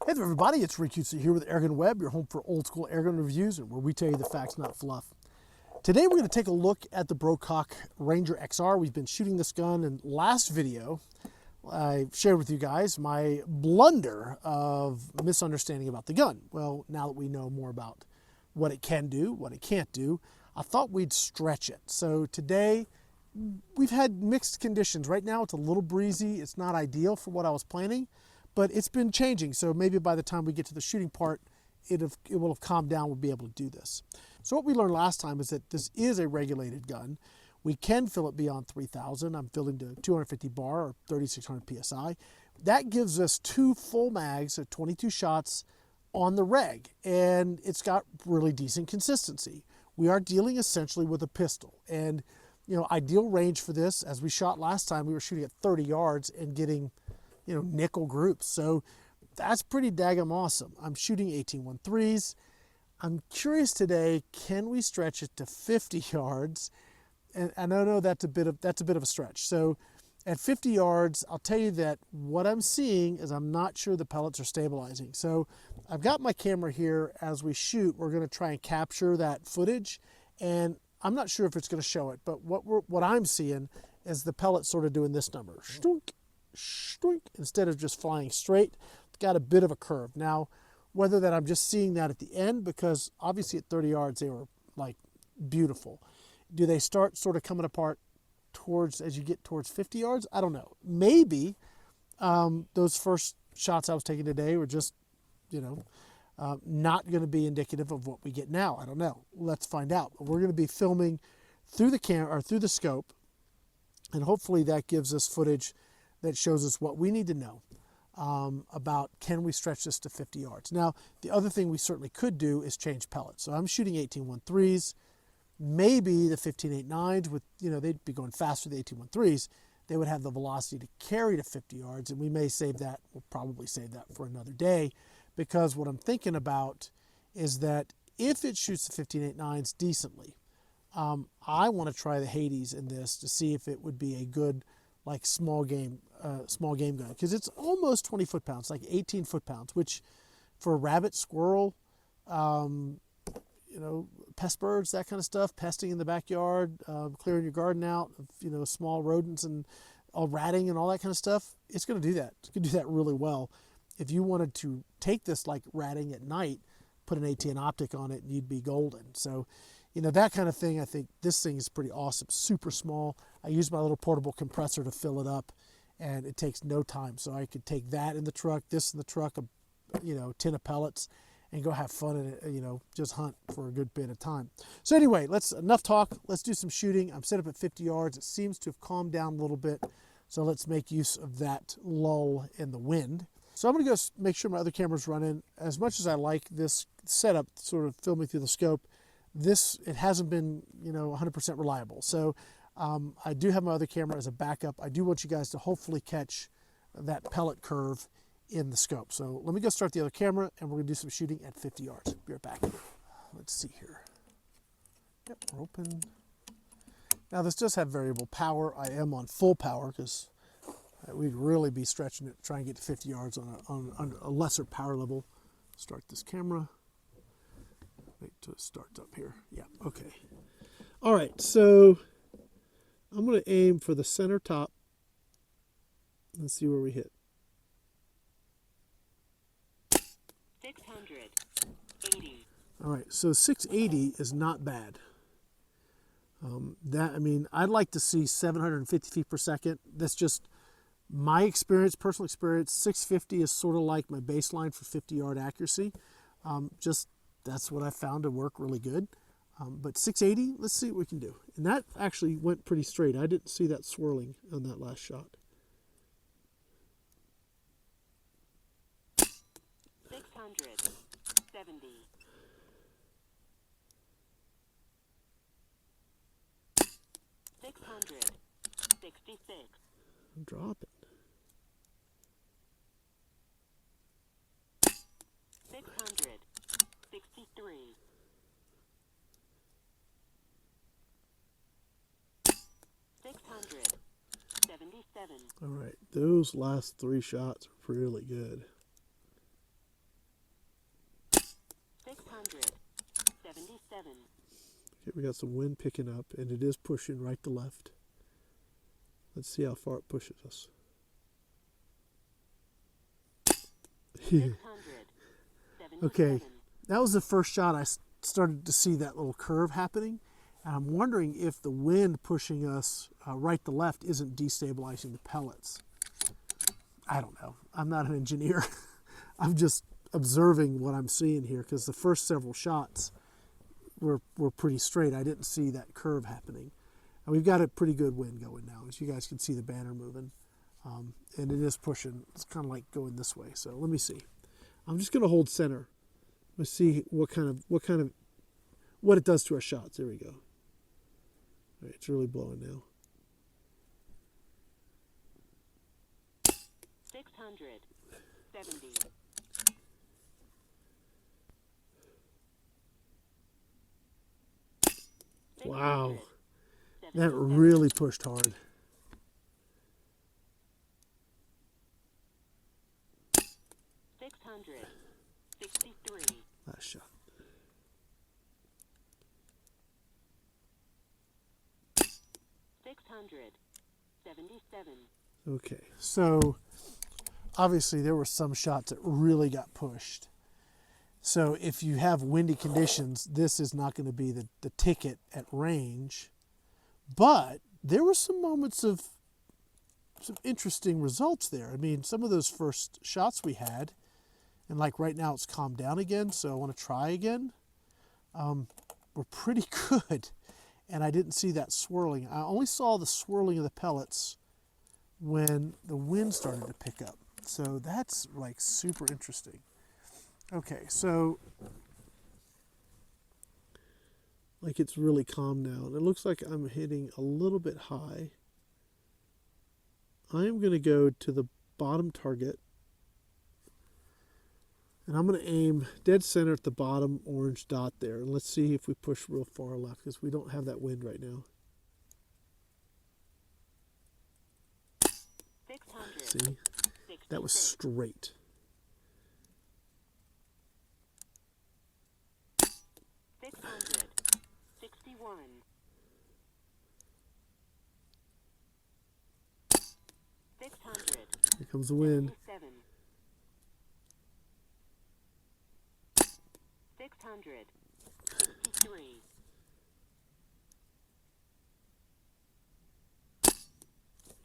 Hey there everybody, it's Rick Hutze here with AirgunWeb, your home for old school airgun reviews and where we tell you the facts, not fluff. Today we're going to take a look at the Brocock Ranger XR. We've been shooting this gun, and last video I shared with you guys my blunder of misunderstanding about the gun. Well, now that we know more about what it can do, what it can't do, I thought we'd stretch it. So today we've had mixed conditions. Right now it's a little breezy. It's not ideal for what I was planning, but it's been changing. So maybe by the time we get to the shooting part, it will have calmed down. We'll be able to do this. So what we learned last time is that this is a regulated gun. We can fill it beyond 3,000. I'm filling to 250 bar or 3,600 PSI. That gives us 2 full mags of 22 shots on the reg, and it's got really decent consistency. We are dealing essentially with a pistol, and ideal range for this, as we shot last time, we were shooting at 30 yards and getting nickel groups. So that's pretty daggum awesome. I'm shooting 18-1-3s. I'm curious today, can we stretch it to 50 yards? And I know that's a bit of a stretch. So at 50 yards, I'll tell you that what I'm seeing is I'm not sure the pellets are stabilizing. So I've got my camera here. As we shoot, we're going to try and capture that footage, and I'm not sure if it's going to show it, but what I'm seeing is the pellet sort of doing this number. Shtoink, shtoink, instead of just flying straight. It's got a bit of a curve. Now, whether that I'm just seeing that at the end, because obviously at 30 yards they were like beautiful. Do they start sort of coming apart towards as you get towards 50 yards? I don't know. Maybe those first shots I was taking today were just, not going to be indicative of what we get now. I don't know. Let's find out. We're going to be filming through the camera or through the scope, and hopefully that gives us footage that shows us what we need to know about, can we stretch this to 50 yards. Now, the other thing we certainly could do is change pellets. So I'm shooting 18-1-3s. Maybe the 15-8-9s, with, they'd be going faster than the 18-1-3s. They would have the velocity to carry to 50 yards, and we may save that. We'll probably save that for another day, because what I'm thinking about is that if it shoots the 15-8-9s decently, I want to try the Hades in this to see if it would be a good, like, small game gun, because it's almost 20 foot-pounds, like 18 foot-pounds, which for a rabbit, squirrel, pest birds, that kind of stuff, pesting in the backyard, clearing your garden out of, small rodents and ratting and all that kind of stuff, it's going to do that. It's going to do that really well. If you wanted to take this like ratting at night, put an ATN optic on it, and you'd be golden. So, that kind of thing, I think this thing is pretty awesome. Super small. I use my little portable compressor to fill it up, and it takes no time. So I could take that in the truck, this in the truck, a tin of pellets, and go have fun and just hunt for a good bit of time. So anyway, enough talk. Let's do some shooting. I'm set up at 50 yards. It seems to have calmed down a little bit. So let's make use of that lull in the wind. So I'm going to go make sure my other camera's running. As much as I like this setup, sort of filming through the scope, it hasn't been 100% reliable. So I do have my other camera as a backup. I do want you guys to hopefully catch that pellet curve in the scope. So let me go start the other camera, and we're going to do some shooting at 50 yards. Be right back. Let's see here. Yep, we're open. Now this does have variable power. I am on full power because we'd really be stretching it, trying to get to 50 yards on a lesser power level. Start this camera. Wait till it starts up here. Yeah, okay. All right, so I'm going to aim for the center top and see where we hit. 680. All right, so 680 is not bad. I'd like to see 750 feet per second. That's just my experience, personal experience. 650 is sort of like my baseline for 50-yard accuracy. That's what I found to work really good. But 680, let's see what we can do. And that actually went pretty straight. I didn't see that swirling on that last shot. 670. 666. I'm dropping. 663. 677. All right, those last 3 shots are really good. 677. Okay, we got some wind picking up, and it is pushing right to left. Let's see how far it pushes us. 677. Okay, that was the first shot I started to see that little curve happening. And I'm wondering if the wind pushing us right to left isn't destabilizing the pellets. I don't know. I'm not an engineer. I'm just observing what I'm seeing here, because the first several shots were pretty straight. I didn't see that curve happening. And we've got a pretty good wind going now. As you guys can see, the banner moving. And it is pushing. It's kind of like going this way. So let me see. I'm just going to hold center. Let's see what it does to our shots. There we go. All right, it's really blowing now. 670. Wow, that really pushed hard. 663. Last shot. 677. Okay, so obviously there were some shots that really got pushed. So if you have windy conditions, this is not going to be the ticket at range. But there were some moments of some interesting results there. I mean, some of those first shots we had, and like right now it's calmed down again, so I want to try again, were pretty good. And I didn't see that swirling. I only saw the swirling of the pellets when the wind started to pick up. So that's like super interesting. Okay, so like it's really calm now. And it looks like I'm hitting a little bit high. I am going to go to the bottom target. And I'm going to aim dead center at the bottom orange dot there. And let's see if we push real far left, because we don't have that wind right now. 600. See? That was straight. 661. 600. Here comes the wind. 77. 600. 63.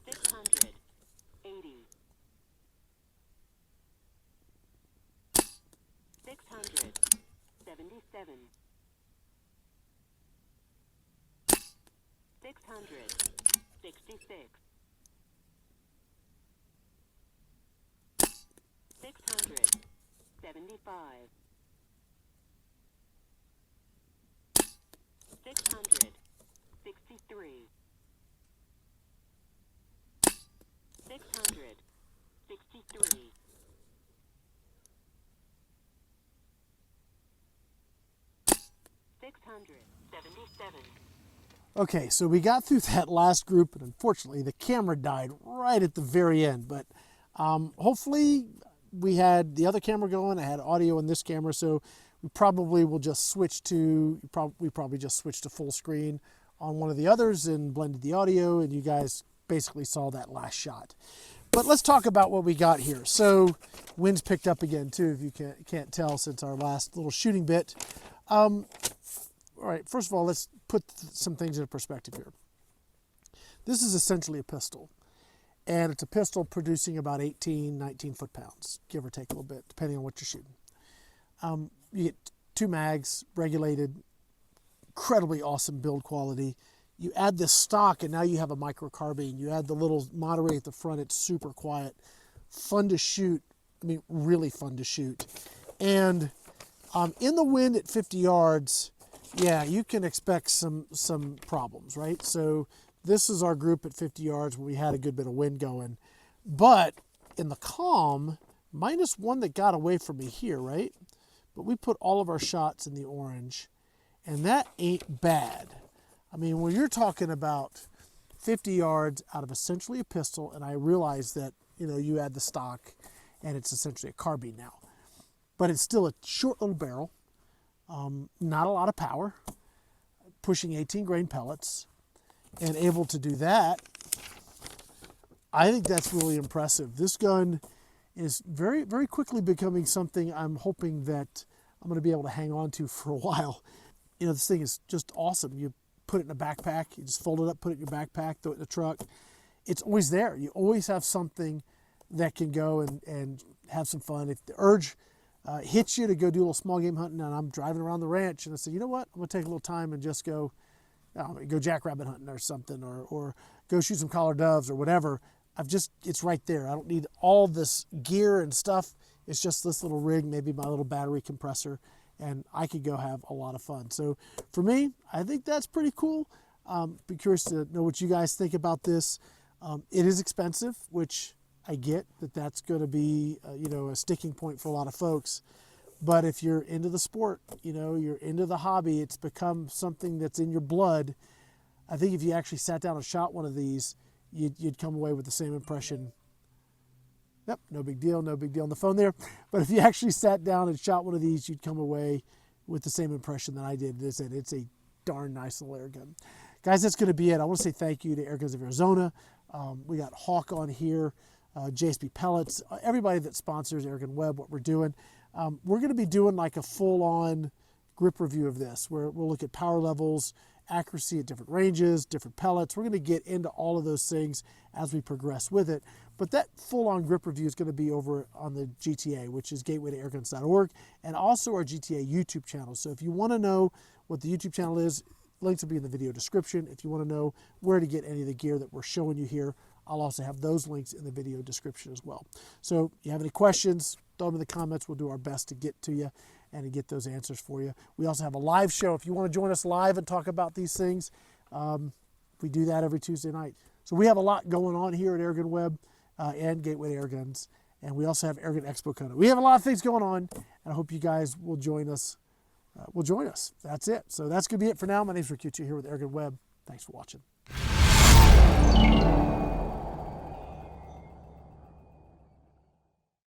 600. 80. 600. 77. 600. 66. 600. 75. 600. 63. 600. 63. 677. Okay, so we got through that last group, and unfortunately the camera died right at the very end. But hopefully we had the other camera going. I had audio in this camera, so we probably will just switch to, we probably just switched to full screen on one of the others and blended the audio, and you guys basically saw that last shot. But let's talk about what we got here. So wind's picked up again too, if you can't tell since our last little shooting bit. All right, first of all, let's put some things into perspective here. This is essentially a pistol, and it's a pistol producing about 18, 19 foot-pounds, give or take a little bit, depending on what you're shooting. You get 2 mags, regulated, incredibly awesome build quality. You add this stock, and now you have a microcarbine. You add the little moderator at the front. It's super quiet, fun to shoot. I mean, really fun to shoot. And in the wind at 50 yards, yeah, you can expect some problems, right? So this is our group at 50 yards where we had a good bit of wind going. But in the calm, minus one that got away from me here, right? But we put all of our shots in the orange, and that ain't bad. I mean, when you're talking about 50 yards out of essentially a pistol, and I realize that, you know, you add the stock, and it's essentially a carbine now. But it's still a short little barrel. not a lot of power, pushing 18 grain pellets, and able to do that. I think that's really impressive. This gun is very, very quickly becoming something I'm hoping that I'm going to be able to hang on to for a while. You know, this thing is just awesome. You put it in a backpack, you just fold it up, put it in your backpack, throw it in the truck. It's always there. You always have something that can go and have some fun. If the urge hits you to go do a little small game hunting, and I'm driving around the ranch and I say, you know what, I'm going to take a little time and just go jackrabbit hunting or something, or go shoot some collared doves or whatever. It's right there. I don't need all this gear and stuff. It's just this little rig, maybe my little battery compressor, and I could go have a lot of fun. So for me, I think that's pretty cool. Be curious to know what you guys think about this. It is expensive, which I get that's going to be a sticking point for a lot of folks. But if you're into the sport, you're into the hobby, it's become something that's in your blood. I think if you actually sat down and shot one of these, you'd come away with the same impression. Yep, no big deal on the phone there. But if you actually sat down and shot one of these, you'd come away with the same impression that I did. It's a darn nice little air gun. Guys, that's going to be it. I want to say thank you to Airguns of Arizona. We got Hawke on here, JSB Pellets, everybody that sponsors AirgunWeb, what we're doing. We're going to be doing like a full-on grip review of this, where we'll look at power levels, accuracy at different ranges, different pellets. We're going to get into all of those things as we progress with it. But that full-on grip review is going to be over on the GTA, which is gateway-to-airguns.org, and also our GTA YouTube channel. So if you want to know what the YouTube channel is, links will be in the video description. If you want to know where to get any of the gear that we're showing you here, I'll also have those links in the video description as well. So if you have any questions, throw them in the comments. We'll do our best to get to you and to get those answers for you. We also have a live show. If you want to join us live and talk about these things, we do that every Tuesday night. So we have a lot going on here at AirgunWeb and Gateway to Airguns. And we also have Airgun Expo coming. We have a lot of things going on, and I hope you guys will join us. That's it. So that's going to be it for now. My name's Rick Ucci here with AirgunWeb. Thanks for watching.